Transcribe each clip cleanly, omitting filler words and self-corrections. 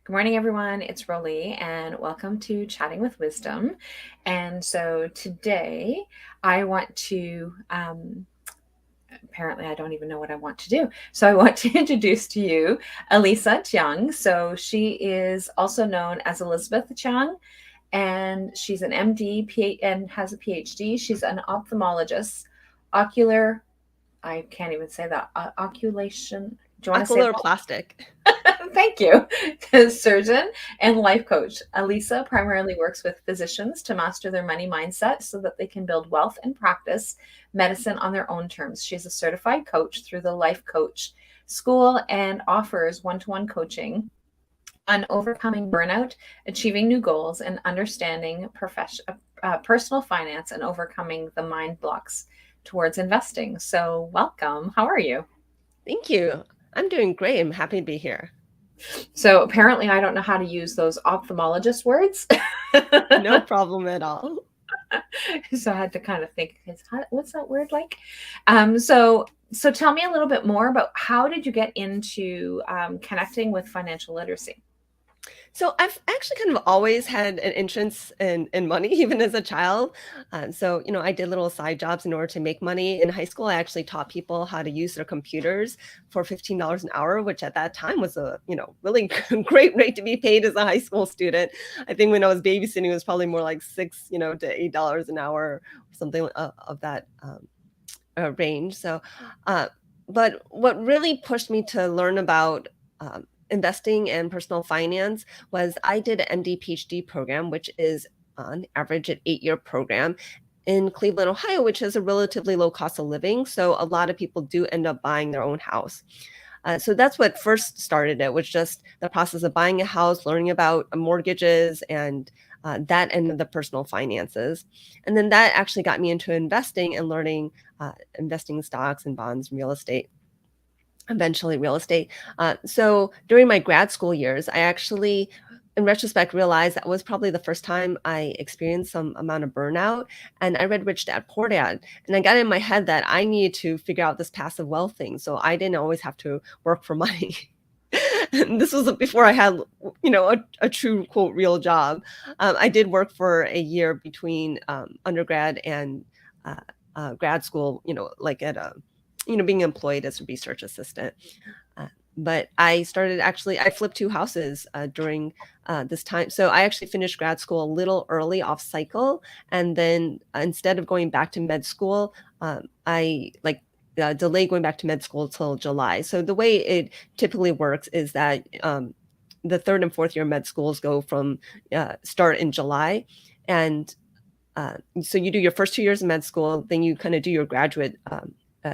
Good morning, everyone. It's Rollie, and welcome to Chatting with Wisdom. And so today I want to, apparently, I don't even know what I want to do. So I want to introduce to you Elisa Chiang. So she is also known as Elizabeth Chiang, and she's an MD and has a PhD. She's an ophthalmologist, ocular, I can't even say that, oculation. Do you want to say that? Oculoplastic. Thank you. Surgeon and life coach. Elisa primarily works with physicians to master their money mindset so that they can build wealth and practice medicine on their own terms. She's a certified coach through the Life Coach School and offers one to one coaching on overcoming burnout, achieving new goals, and understanding personal finance and overcoming the mind blocks towards investing. So, welcome. How are you? Thank you. I'm doing great. I'm happy to be here. So apparently, I don't know how to use those ophthalmologist words. No problem at all. So I had to kind of think, what's that word like? So tell me a little bit more about how did you get into connecting with financial literacy? So I've actually kind of always had an interest in money, even as a child. I did little side jobs in order to make money. In high school, I actually taught people how to use their computers for $15 an hour, which at that time was a, really great rate to be paid as a high school student. I think when I was babysitting, it was probably more like six, to $8 an hour or something of that range. But what really pushed me to learn about investing and personal finance was I did an MD PhD program, which is on average an 8-year program in Cleveland, Ohio, which has a relatively low cost of living. So a lot of people do end up buying their own house. So that's what first started it, was just the process of buying a house, learning about mortgages and that end of the personal finances. And then that actually got me into investing and learning investing in stocks and bonds and real estate, eventually real estate. So during my grad school years, I actually, in retrospect, realized that was probably the first time I experienced some amount of burnout. And I read Rich Dad Poor Dad, and I got in my head that I needed to figure out this passive wealth thing. So I didn't always have to work for money. And this was before I had, a true quote real job. I did work for a year between undergrad and grad school, like at a being employed as a research assistant. But I flipped two houses during this time. So I actually finished grad school a little early off cycle. And then instead of going back to med school, I delayed going back to med school till July. So the way it typically works is that the third and fourth year med schools go from start in July. And so you do your first 2 years of med school, then you kind of do your graduate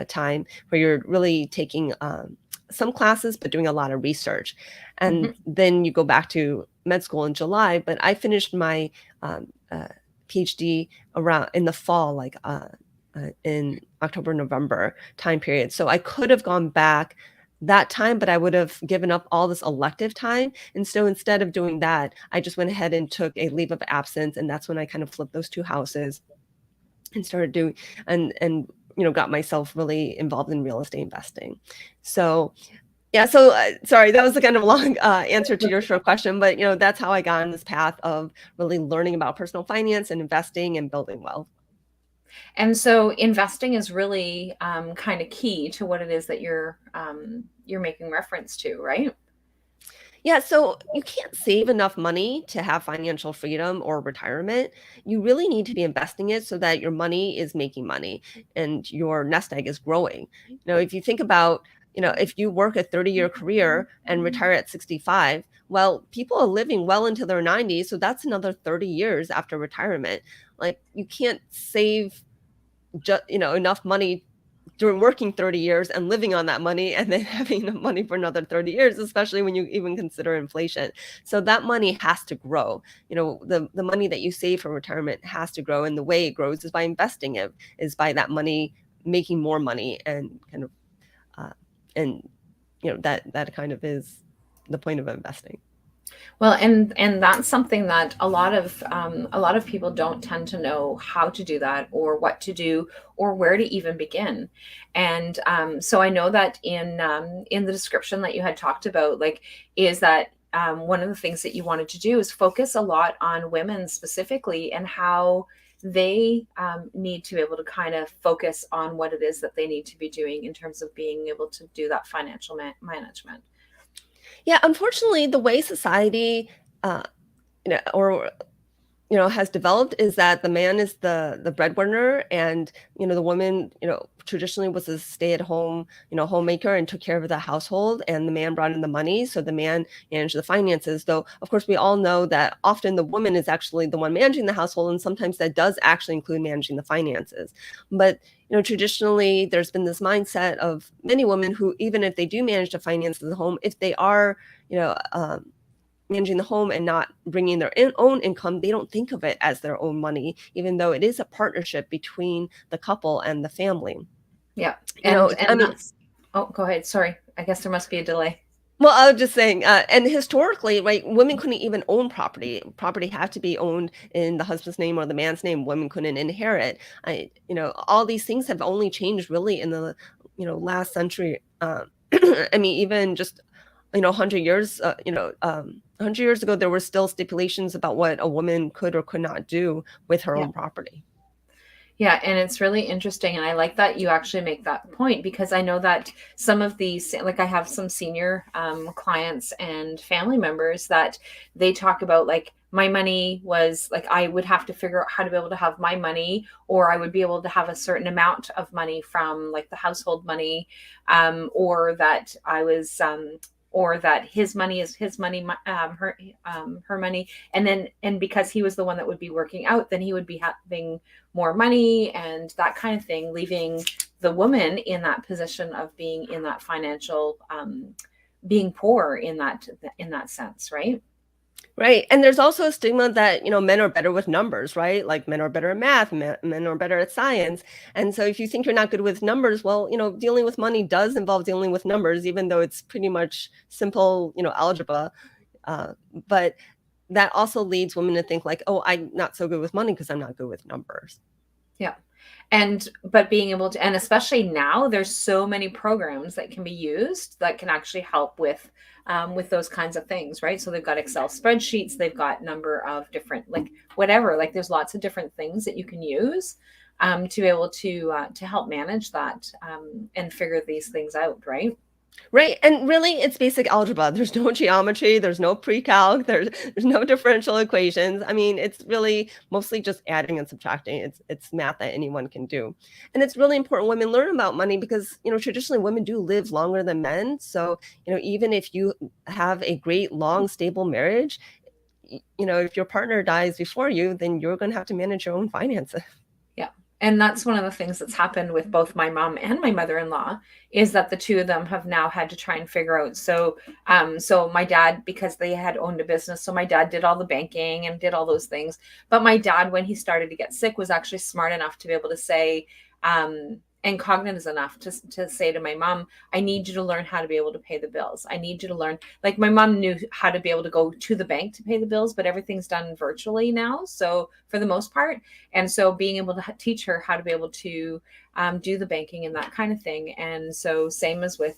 time where you're really taking some classes, but doing a lot of research. And then you go back to med school in July. But I finished my PhD around in the fall, in October, November time period. So I could have gone back that time, but I would have given up all this elective time. And so instead of doing that, I just went ahead and took a leave of absence. And that's when I kind of flipped those two houses and started doing and got myself really involved in real estate investing. So yeah, so sorry, that was a kind of long answer to your short question, but that's how I got on this path of really learning about personal finance and investing and building wealth. And so investing is really kind of key to what it is that you're making reference to, right? Yeah, so you can't save enough money to have financial freedom or retirement. You really need to be investing it so that your money is making money and your nest egg is growing. If you think about, if you work a 30-year career and retire at 65, well, people are living well into their 90s, so that's another 30 years after retirement. Like, you can't save enough money during working 30 years and living on that money and then having enough money for another 30 years, especially when you even consider inflation. So that money has to grow. The money that you save for retirement has to grow. And the way it grows is by investing it, is by that money making more money, and kind of, that kind of is the point of investing. Well, and that's something that a lot of people don't tend to know how to do that, or what to do, or where to even begin. And so I know that in the description that you had talked about, like, is that one of the things that you wanted to do is focus a lot on women specifically and how they need to be able to kind of focus on what it is that they need to be doing in terms of being able to do that financial management. Yeah, unfortunately, the way society, uh, or has developed is that the man is the breadwinner, and the woman, traditionally was a stay-at-home, homemaker, and took care of the household, and the man brought in the money, so the man managed the finances. Though, of course, we all know that often the woman is actually the one managing the household, and sometimes that does actually include managing the finances. But traditionally, there's been this mindset of many women who, even if they do manage the finances of the home, if they are, managing the home and not bringing their own income, they don't think of it as their own money, even though it is a partnership between the couple and the family. Yeah. I And mean, that's, oh, go ahead. Sorry. I guess there must be a delay. well, I was just saying, and historically, right, women couldn't even own property. Property had to be owned in the husband's name or the man's name. Women couldn't inherit. All these things have only changed really in the, last century. I mean, even just 100 years, 100 years ago, there were still stipulations about what a woman could or could not do with her Yeah. own property. Yeah, and it's really interesting. And I like that you actually make that point because I know that some of these, like I have some senior clients and family members that they talk about, like, my money was like, I would have to figure out how to be able to have my money, or I would be able to have a certain amount of money from like the household money, or that I was, or that his money is his money, her money. And because he was the one that would be working out, then he would be having more money and that kind of thing, leaving the woman in that position of being in that financial, being poor in that sense, right? Right. And there's also a stigma that, men are better with numbers, right? Like men are better at math, men are better at science. And so if you think you're not good with numbers, well, dealing with money does involve dealing with numbers, even though it's pretty much simple, algebra. Uh, but that also leads women to think like, oh, I'm not so good with money because I'm not good with numbers. Yeah. But being able to, and especially now, there's so many programs that can be used that can actually help with those kinds of things, right? So they've got Excel spreadsheets, they've got number of different, like whatever, like there's lots of different things that you can use to be able to help manage that, and figure these things out, right? Right, and really, it's basic algebra. There's no geometry, there's no pre-calc, there's no differential equations. I mean, it's really mostly just adding and subtracting. It's math that anyone can do. And it's really important women learn about money because, traditionally women do live longer than men. So, even if you have a great, long, stable marriage, if your partner dies before you, then you're going to have to manage your own finances. Yeah. And that's one of the things that's happened with both my mom and my mother-in-law, is that the two of them have now had to try and figure out. So my dad, because they had owned a business, so my dad did all the banking and did all those things. But my dad, when he started to get sick, was actually smart enough to be able to say, and cognizant enough to say to my mom, I need you to learn how to be able to pay the bills. I need you to learn, like my mom knew how to be able to go to the bank to pay the bills, but everything's done virtually now. So for the most part, and so being able to teach her how to be able to do the banking and that kind of thing. And so same as with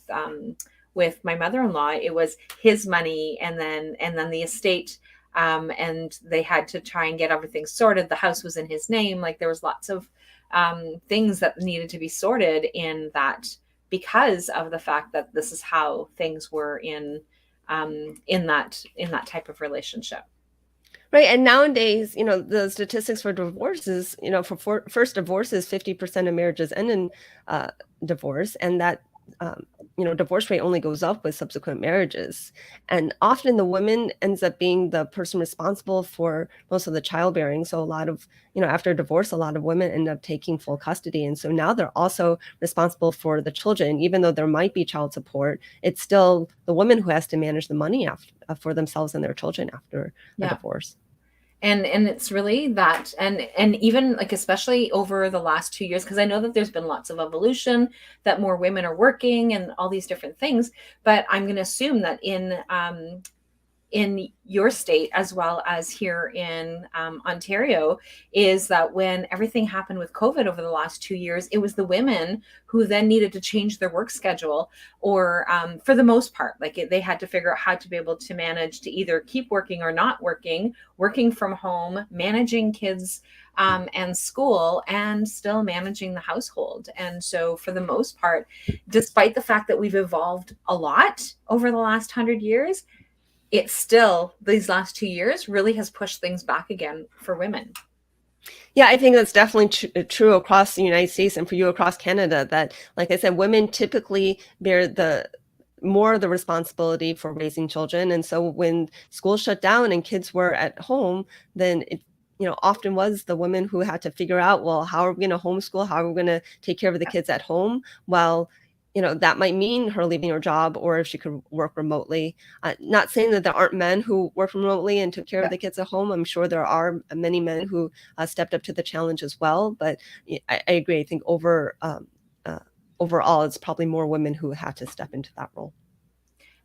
my mother-in-law, it was his money and then the estate, and they had to try and get everything sorted. The house was in his name. Like there was lots of things that needed to be sorted in that, because of the fact that this is how things were in that type of relationship. Right, and nowadays, the statistics for divorces, for first divorces, 50% of marriages end in divorce, and that divorce rate only goes up with subsequent marriages. And often the woman ends up being the person responsible for most of the childbearing. So a lot of, after divorce, a lot of women end up taking full custody. And so now they're also responsible for the children. Even though there might be child support, it's still the woman who has to manage the money for themselves and their children after a divorce. And it's really that, and even like, especially over the last 2 years, because I know that there's been lots of evolution, that more women are working and all these different things, but I'm going to assume that in your state as well as here in Ontario is that when everything happened with COVID over the last 2 years, it was the women who then needed to change their work schedule, or for the most part, like they had to figure out how to be able to manage to either keep working or not working, working from home, managing kids and school, and still managing the household. And so, for the most part, despite the fact that we've evolved a lot over the last 100 years, it still, these last 2 years, really has pushed things back again for women. Yeah, I think that's definitely true across the United States and for you across Canada that, like I said, women typically bear the more of the responsibility for raising children. And so when schools shut down and kids were at home, then it, often was the women who had to figure out, well, how are we going to homeschool? How are we going to take care of the kids at home? While, that might mean her leaving her job or if she could work remotely. Not saying that there aren't men who work remotely and took care of Yeah. the kids at home. I'm sure there are many men who stepped up to the challenge as well. But I agree. I think overall, it's probably more women who had to step into that role.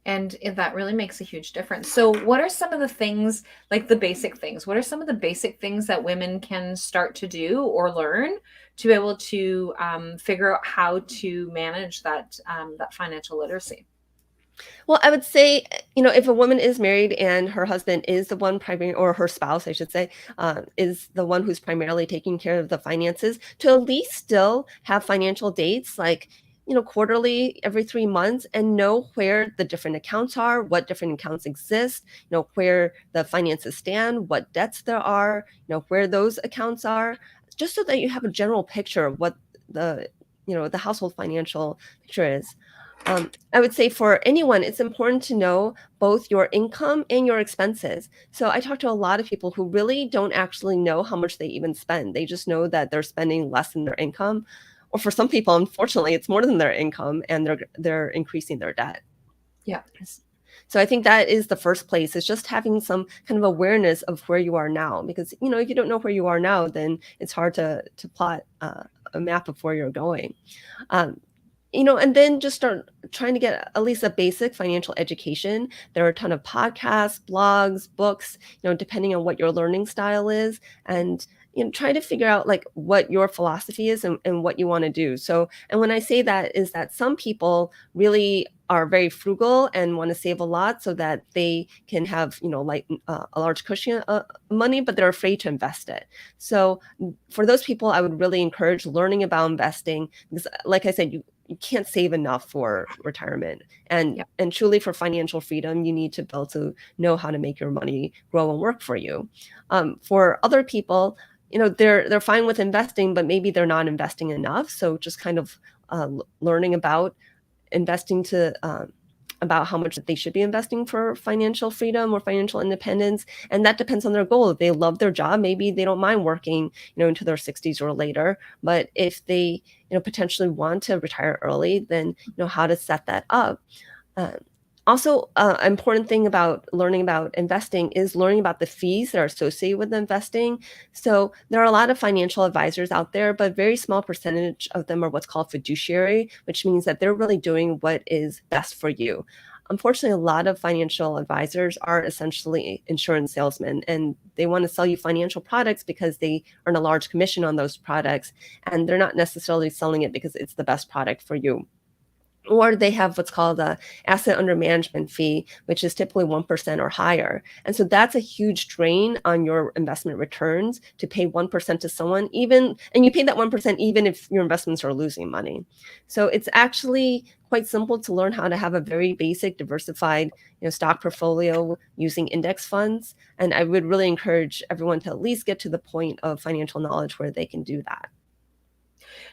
And that really makes a huge difference. So, what are some of the things, like the basic things? What are some of the basic things that women can start to do or learn to be able to figure out how to manage that financial literacy? Well, I would say, if a woman is married and her husband is the one primary, or her spouse, I should say, is the one who's primarily taking care of the finances, to at least still have financial dates, like, quarterly, every 3 months, and know where the different accounts are, what different accounts exist, where the finances stand, what debts there are, where those accounts are, just so that you have a general picture of what the household financial picture is. I would say for anyone, it's important to know both your income and your expenses. So I talk to a lot of people who really don't actually know how much they even spend. They just know that they're spending less than their income. Or for some people, unfortunately, it's more than their income and they're increasing their debt. Yeah. So I think that is the first place, is just having some kind of awareness of where you are now. Because, if you don't know where you are now, then it's hard to plot a map of where you're going. And then just start trying to get at least a basic financial education. There are a ton of podcasts, blogs, books, depending on what your learning style is, and try to figure out like what your philosophy is and what you want to do. So, and when I say that is that some people really are very frugal and want to save a lot so that they can have, like a large cushion of money, but they're afraid to invest it. So for those people, I would really encourage learning about investing because, like I said, you can't save enough for retirement, and Yeah. and truly for financial freedom you need to be able to know how to make your money grow and work for you. For other people, they're fine with investing, but maybe they're not investing enough, so just kind of learning about investing to about how much they should be investing for financial freedom or financial independence. And that depends on their goal. If they love their job, maybe they don't mind working, into their 60s or later. But if they, potentially want to retire early, then, how to set that up. Uh, Also, an important thing about learning about investing is learning about the fees that are associated with investing. So there are a lot of financial advisors out there, but a very small percentage of them are what's called fiduciary, which means that they're really doing what is best for you. Unfortunately, a lot of financial advisors are essentially insurance salesmen, and they want to sell you financial products because they earn a large commission on those products, and they're not necessarily selling it because it's the best product for you. Or they have what's called a asset under management fee, which is typically 1% or higher. And so that's a huge drain on your investment returns to pay 1% to someone, and you pay that 1% even if your investments are losing money. So it's actually quite simple to learn how to have a very basic diversified, stock portfolio using index funds. And I would really encourage everyone to at least get to the point of financial knowledge where they can do that.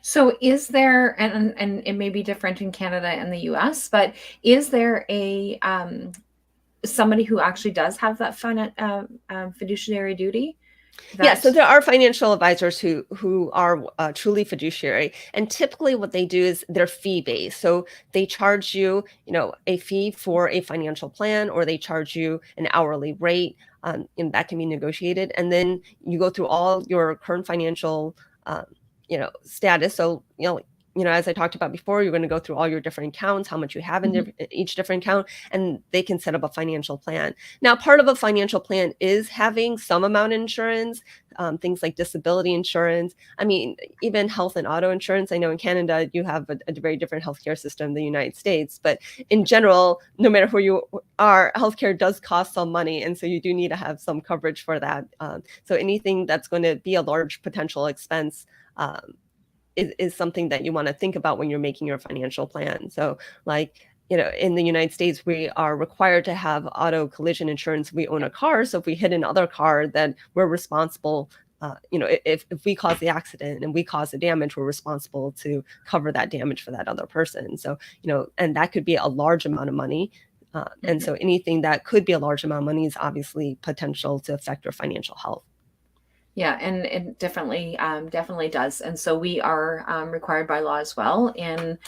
So is there, and it may be different in Canada and the US, but is there a somebody who actually does have that fiduciary duty Yeah, so that there are financial advisors who are truly fiduciary, and typically what they do is they're fee based. So they charge you, a fee for a financial plan, or they charge you an hourly rate, and that can be negotiated. And then you go through all your current financial, status. So as I talked about before, you're going to go through all your different accounts, how much you have in Mhm. each different account, and they can set up a financial plan. Now, part of a financial plan is having some amount of insurance, things like disability insurance. I mean, even health and auto insurance. I know in Canada, you have a very different healthcare system than the United States, but in general, no matter who you are, healthcare does cost some money. And so you do need to have some coverage for that. So anything that's going to be a large potential expense, um, is something that you want to think about when you're making your financial plan. So, like, in the United States, we are required to have auto collision insurance. We own a car, so if we hit another car, then we're responsible. If we cause the accident and we cause the damage, we're responsible to cover that damage for that other person. So, and that could be a large amount of money. And Mhm. so anything that could be a large amount of money is obviously potential to affect your financial health. Yeah, and it definitely does. And so we are required by law as well in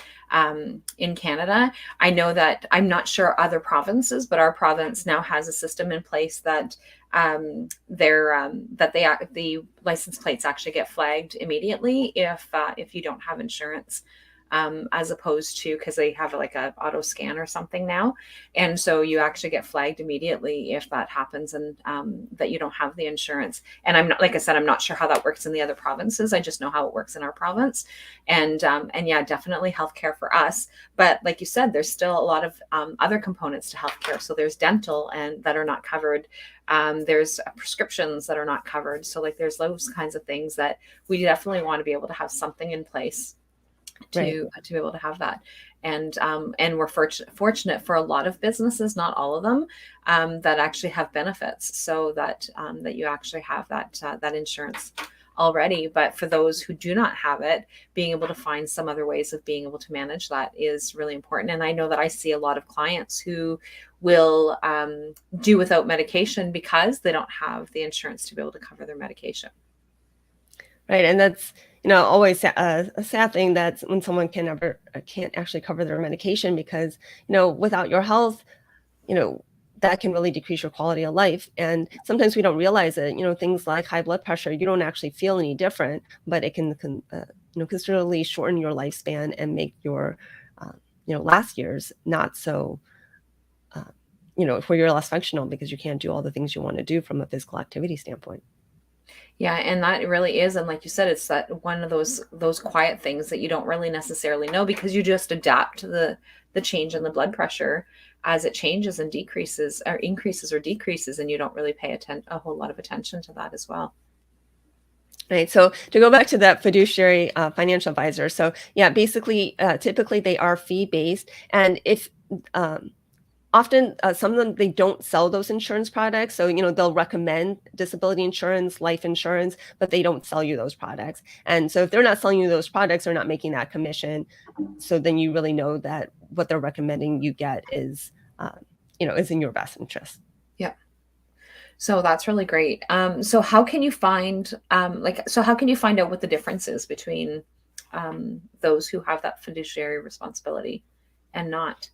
Canada. I know that I'm not sure other provinces, but our province now has a system in place that the license plates actually get flagged immediately if you don't have insurance. As opposed to because they have like a auto scan or something now, and so you actually get flagged immediately if that happens and that you don't have the insurance. And I'm not, like I said, I'm not sure how that works in the other provinces. I just know how it works in our province. And yeah, definitely healthcare for us. But like you said, there's still a lot of other components to healthcare. So there's dental and that are not covered. There's prescriptions that are not covered. So like there's those kinds of things that we definitely want to be able to have something in place Right. to be able to have that. And we're fortunate for a lot of businesses, not all of them, that actually have benefits, so that you actually have that insurance already. But for those who do not have it, being able to find some other ways of being able to manage that is really important. And I know that I see a lot of clients who will do without medication because they don't have the insurance to be able to cover their medication. Right, and that's, always a sad thing that's when someone can't actually cover their medication because, without your health, you know, that can really decrease your quality of life. And sometimes we don't realize it. Things like high blood pressure, you don't actually feel any different, but it can considerably shorten your lifespan and make your, uh, last years not so, uh, where you're less functional because you can't do all the things you want to do from a physical activity standpoint. Yeah, and that really is, and like you said, it's that one of those quiet things that you don't really necessarily know because you just adapt to the change in the blood pressure as it changes and decreases or increases or decreases, and you don't really pay a whole lot of attention to that as well. Right. So to go back to that fiduciary financial advisor, so yeah, basically, typically they are fee based, and if um, often, some of them, they don't sell those insurance products. So, they'll recommend disability insurance, life insurance, but they don't sell you those products. And so if they're not selling you those products, they're not making that commission. So then you really know that what they're recommending you get is in your best interest. Yeah. So that's really great. So how can you find so how can you find out what the difference is between those who have that fiduciary responsibility and not?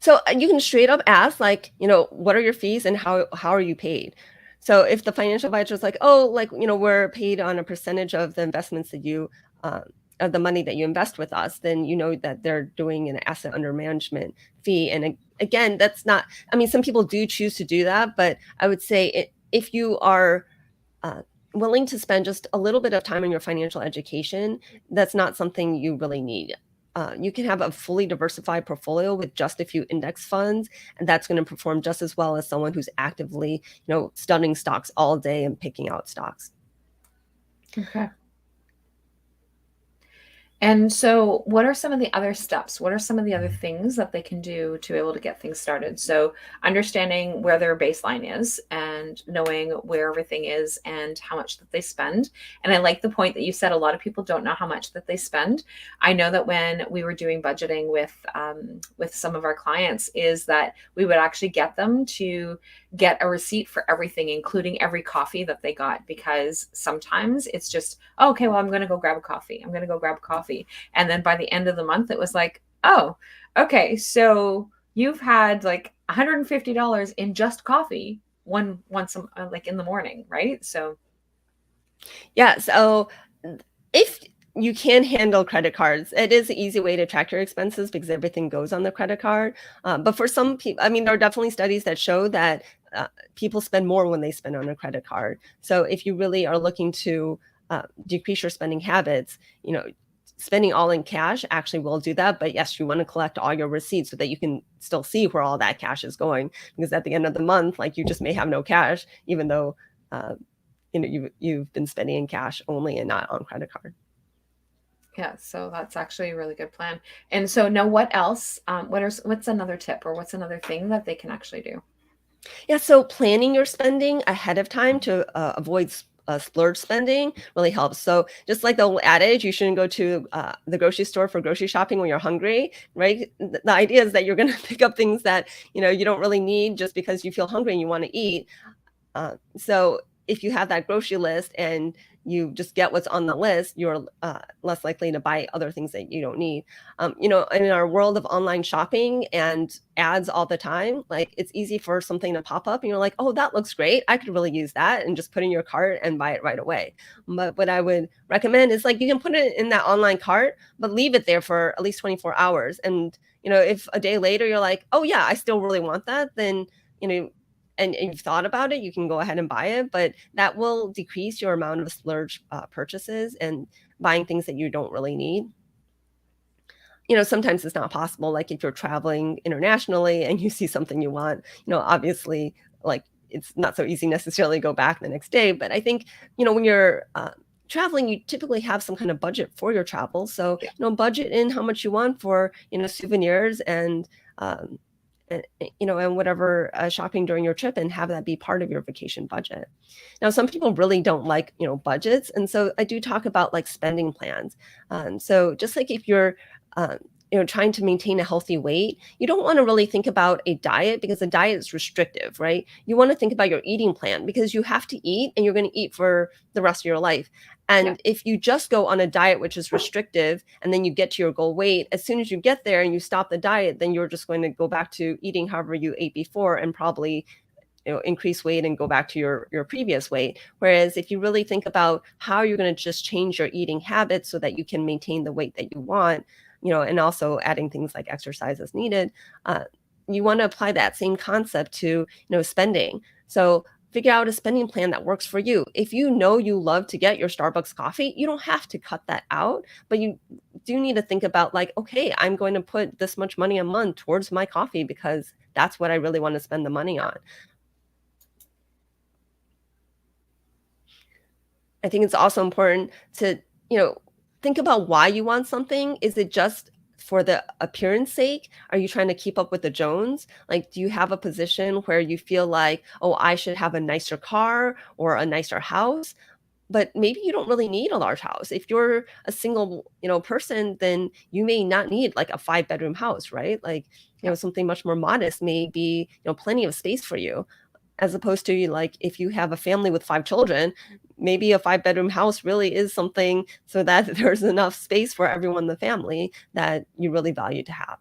So you can straight up ask, like, what are your fees and how are you paid? So if the financial advisor is like, oh, like, we're paid on a percentage of the investments that uh, of the money that you invest with us, then you know that they're doing an asset under management fee. And again, that's not. I mean, some people do choose to do that, but I would say if you are uh, willing to spend just a little bit of time on your financial education, that's not something you really need. You can have a fully diversified portfolio with just a few index funds, and that's going to perform just as well as someone who's actively, studying stocks all day and picking out stocks. Okay. And so, what are some of the other steps? What are some of the other things that they can do to be able to get things started? So, understanding where their baseline is and knowing where everything is and how much that they spend. And I like the point that you said a lot of people don't know how much that they spend. I know that when we were doing budgeting with some of our clients, is that we would actually get them to get a receipt for everything, including every coffee that they got, because sometimes it's just, oh, okay, well, I'm going to go grab a coffee. I'm going to go grab a coffee. And then by the end of the month, it was like, oh, okay, so you've had like $150 in just coffee like in the morning, right? So, Yeah. So if You can handle credit cards. It is an easy way to track your expenses because everything goes on the credit card. But for some people, I mean, there are definitely studies that show that people spend more when they spend on a credit card. So if you really are looking to decrease your spending habits, spending all in cash actually will do that. But yes, you want to collect all your receipts so that you can still see where all that cash is going. Because at the end of the month, like you just may have no cash, even though you've been spending in cash only and not on credit card. Yeah, so that's actually a really good plan. And so now what else? What's another tip or what's another thing that they can actually do? Yeah, so planning your spending ahead of time to avoid splurge spending really helps. So just like the old adage, you shouldn't go to the grocery store for grocery shopping when you're hungry, right? The idea is that you're going to pick up things that you don't really need just because you feel hungry and you want to eat. So if you have that grocery list and you just get what's on the list, you're less likely to buy other things that you don't need. In our world of online shopping and ads all the time, like it's easy for something to pop up and you're like, oh, that looks great. I could really use that, and just put in your cart and buy it right away. But what I would recommend is like you can put it in that online cart, but leave it there for at least 24 hours. And if a day later you're like, oh yeah, I still really want that, then you know and you've thought about it, you can go ahead and buy it, but that will decrease your amount of splurge purchases and buying things that you don't really need. Sometimes it's not possible, like if you're traveling internationally and you see something you want, obviously, like it's not so easy necessarily to go back the next day. But I think, when you're traveling, you typically have some kind of budget for your travel. So, Yeah. budget in how much you want for, souvenirs um, and whatever shopping during your trip, and have that be part of your vacation budget. Now, some people really don't like, budgets. And so I do talk about like spending plans. So just like if you're, um, trying to maintain a healthy weight, you don't want to really think about a diet because a diet is restrictive, right? You want to think about your eating plan because you have to eat and you're going to eat for the rest of your life. Yeah. And if you just go on a diet which is restrictive and then you get to your goal weight, as soon as you get there and you stop the diet, then you're just going to go back to eating however you ate before and probably increase weight and go back to your previous weight. Whereas if you really think about how you're going to just change your eating habits so that you can maintain the weight that you want, and also adding things like exercise as needed, uh, you want to apply that same concept to spending. So figure out a spending plan that works for you. If you know you love to get your Starbucks coffee, you don't have to cut that out, but you do need to think about like, okay, I'm going to put this much money a month towards my coffee because that's what I really want to spend the money on. I think it's also important to, think about why you want something. Is it just for the appearance sake? Are you trying to keep up with the Jones? Like, do you have a position where you feel like, oh, I should have a nicer car or a nicer house? But maybe you don't really need a large house. If you're a single, person, then you may not need like a 5-bedroom house, right? Like, Yeah. something much more modest may be, plenty of space for you, as opposed to like if you have a family with 5 children, maybe a 5-bedroom house really is something so that there's enough space for everyone in the family that you really value to have.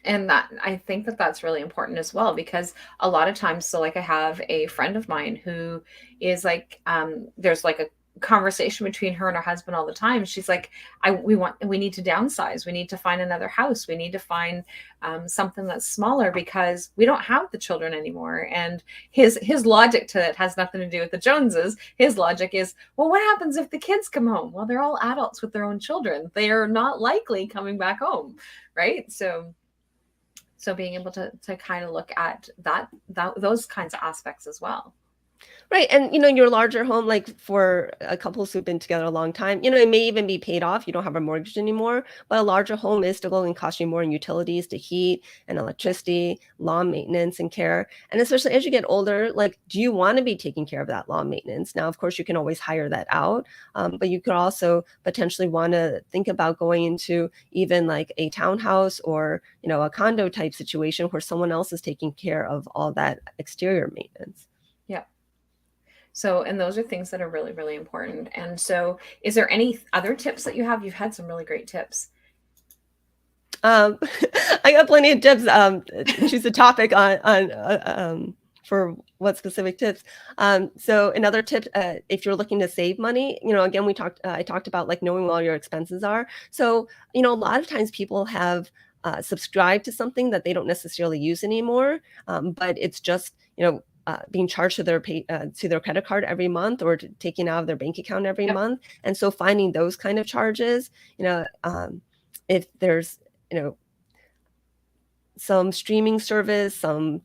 And that I think that that's really important as well because a lot of times, so like I have a friend of mine who is like, there's like a conversation between her and her husband all the time. She's like, we need to downsize. We need to find another house. We need to find something that's smaller because we don't have the children anymore. And his logic to it has nothing to do with the Joneses. His logic is, well, what happens if the kids come home? Well, they're all adults with their own children. They are not likely coming back home, right? So being able to kind of look at those kinds of aspects as well. Right, and, your larger home, like, for a couples who've been together a long time, it may even be paid off, you don't have a mortgage anymore, but a larger home is still going to cost you more in utilities to heat and electricity, lawn maintenance and care, and especially as you get older, like, do you wanna be taking care of that lawn maintenance? Now, of course, you can always hire that out, but you could also potentially wanna think about going into even, like, a townhouse or, a condo type situation where someone else is taking care of all that exterior maintenance. Yeah. So, and those are things that are really, really important. And so, is there any other tips that you have? You've had some really great tips. Um, I got plenty of tips, choose a topic on for what specific tips. So another tip, if you're looking to save money, again, I talked about like knowing what all your expenses are. So, a lot of times people have subscribed to something that they don't necessarily use anymore, but it's just, being charged to to their credit card every month or taking out of their bank account every Yep. month. And so finding those kind of charges, if there's, some streaming service, some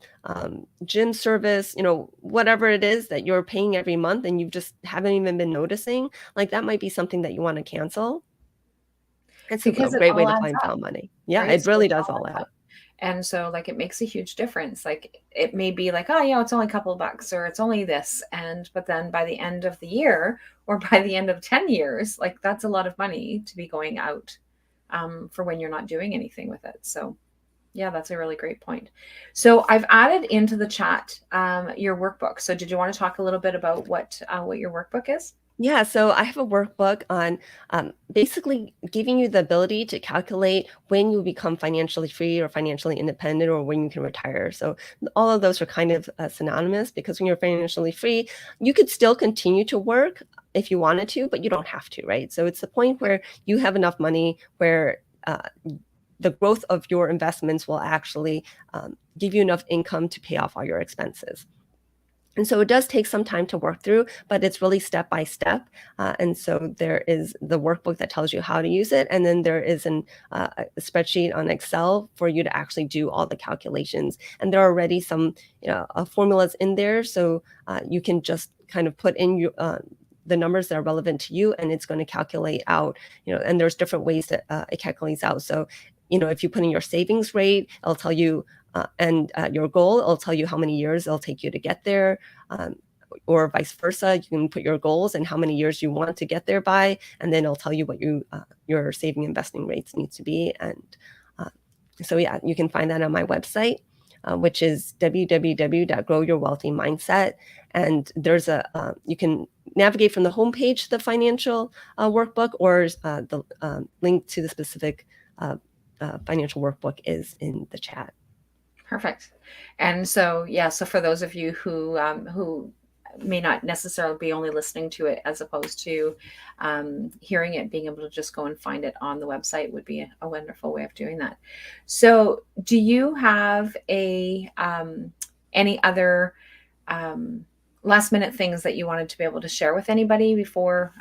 gym service, whatever it is that you're paying every month and you just haven't even been noticing, like that might be something that you want to cancel. It's a Because it great way all to adds find up, found money. Yeah, right? it So really it does all all adds add up. up. And so like it makes a huge difference. Like it may be like, oh yeah, it's only a couple of bucks or it's only this. But then by the end of the year or by the end of 10 years, like that's a lot of money to be going out for when you're not doing anything with it. So yeah, that's a really great point. So I've added into the chat your workbook. So did you want to talk a little bit about what your workbook is? Yeah, so I have a workbook on basically giving you the ability to calculate when you become financially free or financially independent or when you can retire. So all of those are kind of synonymous because when you're financially free, you could still continue to work if you wanted to, but you don't have to, right? So it's the point where you have enough money where the growth of your investments will actually give you enough income to pay off all your expenses. And so it does take some time to work through, but it's really step by step. And so there is the workbook that tells you how to use it. And then there is a spreadsheet on Excel for you to actually do all the calculations. And there are already some formulas in there. So you can just kind of put in the numbers that are relevant to you, and it's going to calculate out, and there's different ways that it calculates out. So, if you put in your savings rate, it'll tell you and your goal, it'll tell you how many years it'll take you to get there, or vice versa. You can put your goals and how many years you want to get there by, and then it'll tell you what your saving investing rates need to be. And so, yeah, you can find that on my website, which is www.growyourwealthymindset. And there's you can navigate from the homepage to the financial workbook, or the link to the specific financial workbook is in the chat. Perfect. And so, yeah, so for those of you who may not necessarily be only listening to it as opposed to hearing it, being able to just go and find it on the website would be a wonderful way of doing that. So, do you have any other last minute things that you wanted to be able to share with anybody before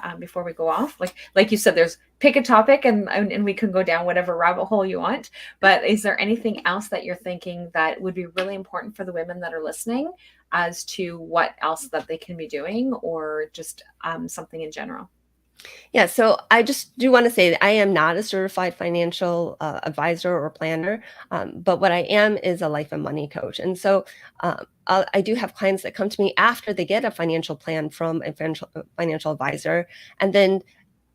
we go off? Like you said, there's pick a topic and we can go down whatever rabbit hole you want. But is there anything else that you're thinking that would be really important for the women that are listening as to what else that they can be doing, or just something in general? Yeah, so I just do want to say that I am not a certified financial advisor or planner, but what I am is a life and money coach. And so I do have clients that come to me after they get a financial plan from a financial advisor, and then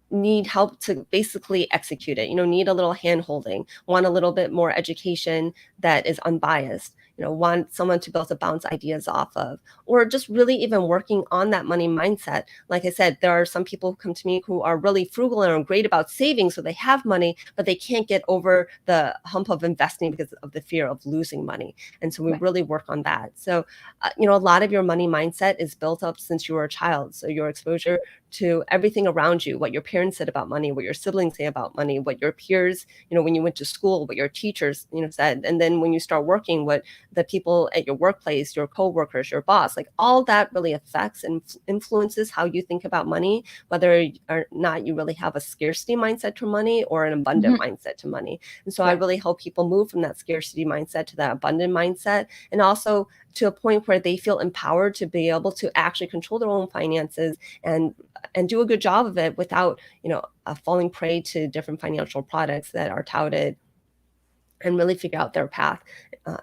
need help to basically execute it, need a little hand holding, want a little bit more education that is unbiased, want someone to be able to bounce ideas off of, or just really even working on that money mindset. Like I said, there are some people who come to me who are really frugal and are great about saving, so they have money, but they can't get over the hump of investing because of the fear of losing money. And so we Right. really work on that. So, a lot of your money mindset is built up since you were a child. So your exposure to everything around you, what your parents said about money, what your siblings say about money, what your peers, when you went to school, what your teachers, said. And then when you start working, what the people at your workplace, your coworkers, your boss, like all that really affects and influences how you think about money, whether or not you really have a scarcity mindset to money or an abundant Mhm. mindset to money. And so I Yeah. really help people move from that scarcity mindset to that abundant mindset, and also to a point where they feel empowered to be able to actually control their own finances and do a good job of it without falling prey to different financial products that are touted, and really figure out their path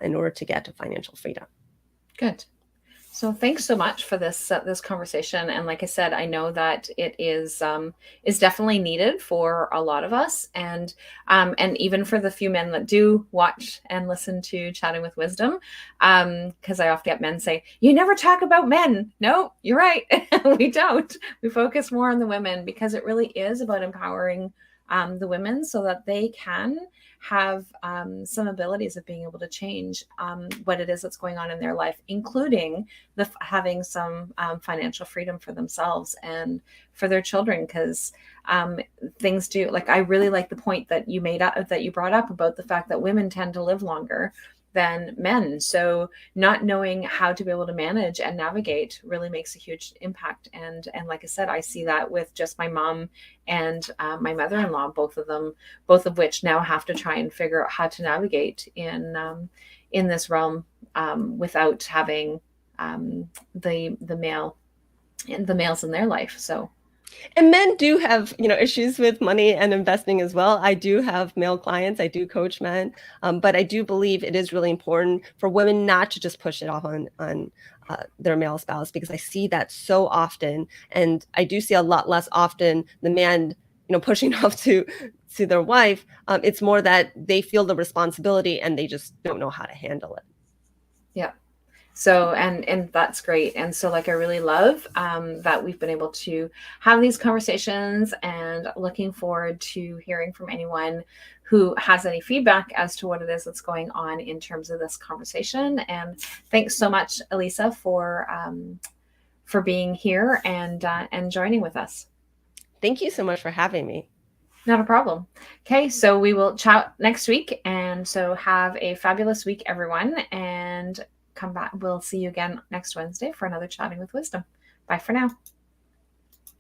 in order to get to financial freedom. Good. So thanks so much for this conversation. And like I said, I know that it is definitely needed for a lot of us, and even for the few men that do watch and listen to Chatting with Wisdom, because I often get men say, "You never talk about men." No, you're right, we don't. We focus more on the women because it really is about empowering the women so that they can have some abilities of being able to change what it is that's going on in their life, including having some financial freedom for themselves and for their children. Because things do, like, I really like the point that you made up, that you brought up, about the fact that women tend to live longer than men. So not knowing how to be able to manage and navigate really makes a huge impact. And like I said, I see that with just my mom and my mother-in-law, both of which now have to try and figure out how to navigate in this realm without having the males in their life. So And men do have, issues with money and investing as well. I do have male clients, I do coach men, but I do believe it is really important for women not to just push it off on their male spouse, because I see that so often, and I do see a lot less often the man, pushing off to their wife. It's more that they feel the responsibility and they just don't know how to handle it. yeah. So and that's great. And so, like, I really love that we've been able to have these conversations, and looking forward to hearing from anyone who has any feedback as to what it is that's going on in terms of this conversation. And thanks so much, Elisa, for being here and joining with us. Thank you so much for having me. Not a problem. Okay, so we will chat next week. And so have a fabulous week, everyone. And come back. We'll see you again next Wednesday for another Chatting with Wisdom. Bye for now.